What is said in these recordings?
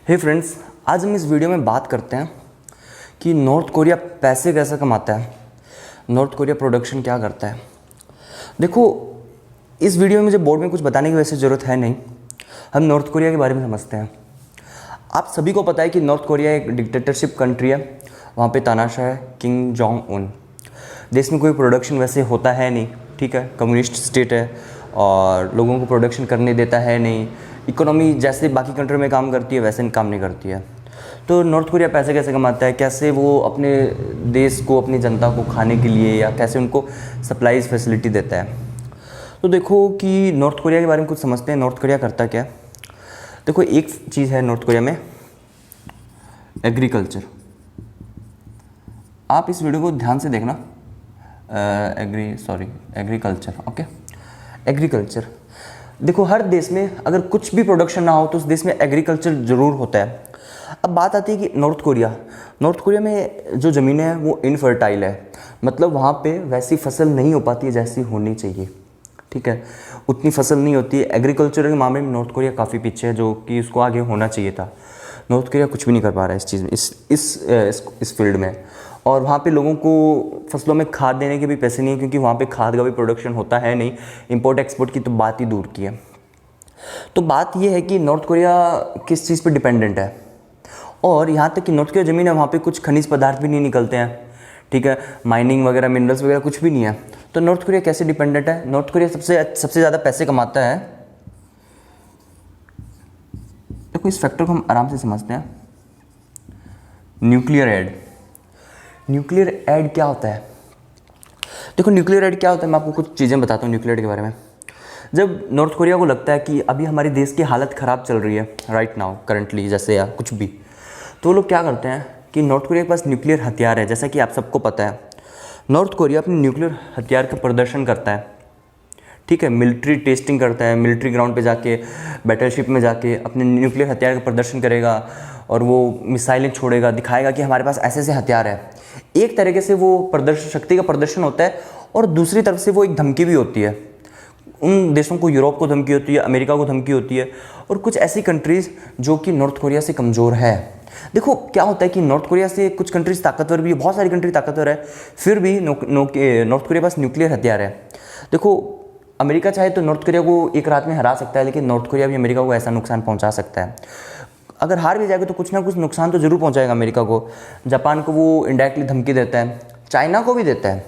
हे friends, आज हम इस वीडियो में बात करते हैं कि नॉर्थ कोरिया पैसे कैसे कमाता है, नॉर्थ कोरिया प्रोडक्शन क्या करता है। देखो, इस वीडियो में मुझे बोर्ड में कुछ बताने की वैसे ज़रूरत है नहीं। हम नॉर्थ कोरिया के बारे में समझते हैं। आप सभी को पता है कि नॉर्थ कोरिया एक डिक्टेटरशिप कंट्री है। वहाँ पे तानाशाह है, किंग जोंग उन। देश में कोई प्रोडक्शन वैसे होता है नहीं, ठीक है। कम्युनिस्ट स्टेट है और लोगों को प्रोडक्शन करने देता है नहीं। इकोनॉमी जैसे बाकी कंट्री में काम करती है वैसे काम नहीं करती है। तो नॉर्थ कोरिया पैसे कैसे कमाता है, कैसे वो अपने देश को, अपनी जनता को खाने के लिए या कैसे उनको सप्लाईज फैसिलिटी देता है। तो देखो कि नॉर्थ कोरिया के बारे में कुछ समझते हैं। नॉर्थ कोरिया करता क्या है। देखो, एक चीज़ है नॉर्थ कोरिया में, एग्रीकल्चर। आप इस वीडियो को ध्यान से देखना। Agriculture, okay. एग्रीकल्चर, देखो, हर देश में अगर कुछ भी प्रोडक्शन ना हो तो उस देश में एग्रीकल्चर ज़रूर होता है। अब बात आती है कि नॉर्थ कोरिया में जो ज़मीनें हैं वो इनफर्टाइल है, मतलब वहाँ पे वैसी फसल नहीं हो पाती है जैसी होनी चाहिए, ठीक है। उतनी फसल नहीं होती है। एग्रीकल्चर के मामले में नॉर्थ कोरिया काफ़ी पीछे है, जो कि उसको आगे होना चाहिए था। नॉर्थ कोरिया कुछ भी नहीं कर पा रहा है इस चीज़ में, इस फील्ड में। और वहाँ पे लोगों को फसलों में खाद देने के भी पैसे नहीं है, क्योंकि वहाँ पे खाद का भी प्रोडक्शन होता है नहीं। इंपोर्ट एक्सपोर्ट की तो बात ही दूर की है। तो बात ये है कि नॉर्थ कोरिया किस चीज़ पे डिपेंडेंट है। और यहाँ तक कि नॉर्थ कोरिया ज़मीन है, वहाँ पे कुछ खनिज पदार्थ भी नहीं निकलते हैं, ठीक है। माइनिंग वगैरह, मिनरल्स वगैरह कुछ भी नहीं है। तो नॉर्थ कोरिया कैसे डिपेंडेंट है। नॉर्थ कोरिया सबसे ज़्यादा पैसे कमाता है। देखो, इस फैक्टर को हम आराम से समझते हैं। न्यूक्लियर एड क्या होता है। देखो, न्यूक्लियर एड क्या होता है, मैं आपको कुछ चीज़ें बताता हूँ न्यूक्लियर एड के बारे में। जब नॉर्थ कोरिया को लगता है कि अभी हमारे देश की हालत ख़राब चल रही है राइट नाउ, करंटली, जैसे या कुछ भी, तो वो लोग क्या करते हैं कि नॉर्थ कोरिया के पास न्यूक्लियर हथियार है। जैसा कि आप सबको पता है, नॉर्थ कोरिया अपने न्यूक्लियर हथियार का प्रदर्शन करता है, ठीक है। मिलिट्री टेस्टिंग करता है, मिलिट्री ग्राउंड पे जाके, बैटलशिप में जाके अपने न्यूक्लियर हथियार का प्रदर्शन करेगा और वो मिसाइलें छोड़ेगा, दिखाएगा कि हमारे पास ऐसे ऐसे हथियार है। एक तरीके से वो प्रदर्शन, शक्ति का प्रदर्शन होता है, और दूसरी तरफ से वो एक धमकी भी होती है। उन देशों को, यूरोप को धमकी होती है, अमेरिका को धमकी होती है, और कुछ ऐसी कंट्रीज़ जो कि नॉर्थ कोरिया से कमज़ोर है। देखो, क्या होता है कि नॉर्थ कोरिया से कुछ कंट्रीज ताकतवर भी है, बहुत सारी कंट्री ताकतवर है, फिर भी नॉर्थ कोरिया पास न्यूक्लियर हथियार है। देखो, अमेरिका चाहे तो नॉर्थ कोरिया को एक रात में हरा सकता है, लेकिन नॉर्थ कोरिया भी अमेरिका को ऐसा नुकसान पहुंचा सकता है। अगर हार भी जाएगा तो कुछ ना कुछ नुकसान तो ज़रूर पहुंचाएगा अमेरिका को। जापान को वो इनडायरेक्टली धमकी देता है, चाइना को भी देता है।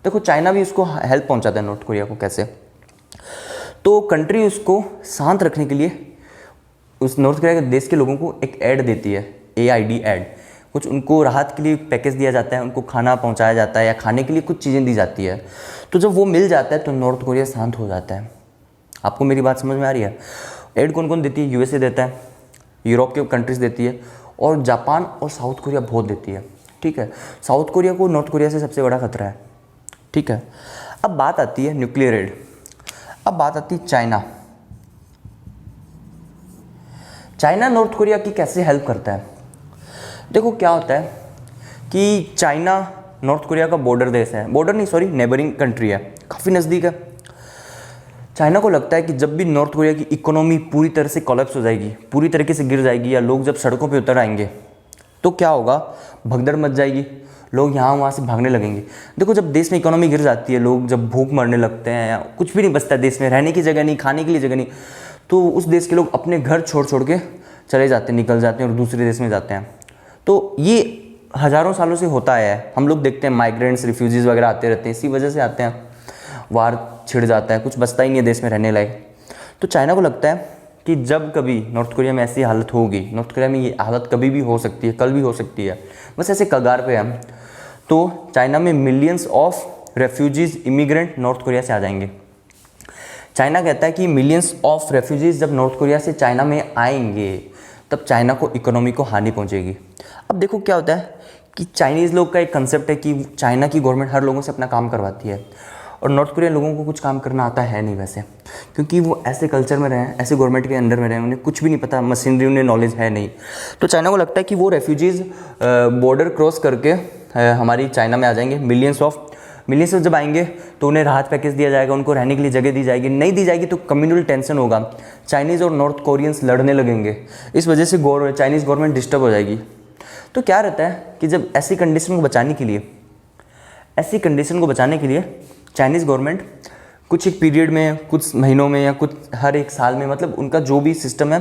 देखो, चाइना भी उसको हेल्प पहुँचाता है नॉर्थ कोरिया को। कैसे, तो कंट्री उसको शांत रखने के लिए उस नॉर्थ कोरिया के देश के लोगों को एक ऐड देती है, AID ऐड। कुछ उनको राहत के लिए पैकेज दिया जाता है, उनको खाना पहुंचाया जाता है या खाने के लिए कुछ चीज़ें दी जाती है। तो जब वो मिल जाता है तो नॉर्थ कोरिया शांत हो जाता है। आपको मेरी बात समझ में आ रही है। ऐड कौन कौन देती है। USA देता है, यूरोप के कंट्रीज़ देती है, और जापान और साउथ कोरिया बहुत देती है, ठीक है। साउथ कोरिया को नॉर्थ कोरिया से सबसे बड़ा खतरा है, ठीक है। अब बात आती है न्यूक्लियर एड। अब बात आती है चाइना नॉर्थ कोरिया की कैसे हेल्प करता है। देखो, क्या होता है कि चाइना नॉर्थ कोरिया का बॉर्डर देश है, नेबरिंग कंट्री है, काफ़ी नज़दीक है। चाइना को लगता है कि जब भी नॉर्थ कोरिया की इकोनॉमी पूरी तरह से कोलैप्स हो जाएगी, पूरी तरीके से गिर जाएगी, या लोग जब सड़कों पे उतर आएंगे, तो क्या होगा, भगदड़ मच जाएगी, लोग यहाँ वहाँ से भागने लगेंगे। देखो, जब देश में इकोनॉमी गिर जाती है, लोग जब भूख मरने लगते हैं, या कुछ भी नहीं बचता है देश में, रहने की जगह नहीं, खाने के लिए जगह नहीं, तो उस देश के लोग अपने घर छोड़ के चले जाते हैं, निकल जाते हैं और दूसरे देश में जाते हैं। तो ये हज़ारों सालों से होता है। हम लोग देखते हैं माइग्रेंट्स, रिफ्यूजीज़ वगैरह आते रहते हैं, इसी वजह से आते हैं। वार छिड़ जाता है, कुछ बचता ही नहीं है देश में रहने लायक। तो चाइना को लगता है कि जब कभी नॉर्थ कोरिया में ऐसी हालत होगी, नॉर्थ कोरिया में ये हालत कभी भी हो सकती है, कल भी हो सकती है, बस ऐसे कगार पे हम, तो चाइना में millions of refugees, immigrant north Korea से आ जाएंगे। चाइना कहता है कि मिलियंस ऑफ रेफ्यूजीज़ जब नॉर्थ कोरिया से चाइना में आएंगे, तब चाइना को इकोनॉमी को हानि पहुंचेगी। अब देखो, क्या होता है कि चाइनीज़ लोग का एक कंसेप्ट है कि चाइना की गवर्नमेंट हर लोगों से अपना काम करवाती है, और नॉर्थ कोरिया लोगों को कुछ काम करना आता है नहीं वैसे, क्योंकि वो ऐसे कल्चर में रहे, ऐसे गवर्नमेंट के अंडर में रहे, उन्हें कुछ भी नहीं पता, मशीनरी उन्हें नॉलेज है नहीं। तो चाइना को लगता है कि वो रेफ्यूजीज़ बॉर्डर क्रॉस करके हमारी चाइना में आ जाएंगे, मिलियंस ऑफ मिलियंस जब आएंगे तो उन्हें राहत पैकेज दिया जाएगा, उनको रहने के लिए जगह दी जाएगी, नहीं दी जाएगी तो कम्युनल टेंशन होगा, चाइनीज़ और नॉर्थ कोरियंस लड़ने लगेंगे, इस वजह से चाइनीज़ गवर्नमेंट डिस्टर्ब हो जाएगी। तो क्या रहता है कि जब ऐसी कंडीशन को बचाने के लिए चाइनीज़ गवर्नमेंट कुछ एक पीरियड में, कुछ महीनों में या कुछ हर एक साल में, मतलब उनका जो भी सिस्टम है,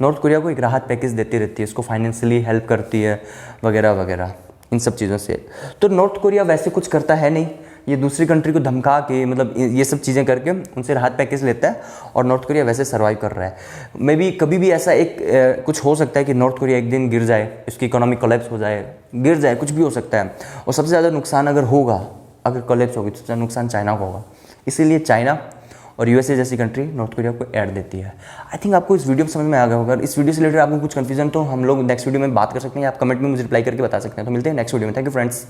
नॉर्थ कोरिया को एक राहत पैकेज देती रहती है, उसको फाइनेंशियली हेल्प करती है वगैरह वगैरह इन सब चीज़ों से। तो नॉर्थ कोरिया वैसे कुछ करता है नहीं, ये दूसरी कंट्री को धमका के, मतलब ये सब चीज़ें करके उनसे राहत पैकेज लेता है और नॉर्थ कोरिया वैसे सर्वाइव कर रहा है। मे बी कभी भी ऐसा कुछ हो सकता है कि नॉर्थ कोरिया एक दिन गिर जाए, इसकी इकोनॉमी कोलैप्स हो जाए, गिर जाए, कुछ भी हो सकता है। और सबसे ज़्यादा नुकसान अगर कोलैप्स होगी तो सबसे नुकसान चाइना को होगा। इसीलिए चाइना और यूएसए जैसी कंट्री नॉर्थ कोरिया को ऐड देती है। आई थिंक आपको इस वीडियो में समझ में आ गया होगा। इस वीडियो से रिलेटेड आपको कुछ कन्फ्यूजन तो हम लोग नेक्स्ट वीडियो में बात कर सकते हैं, आप कमेंट में मुझे रिप्लाई करके बता सकते हैं। तो मिलते हैं नेक्स्ट वीडियो में। Thank you friends.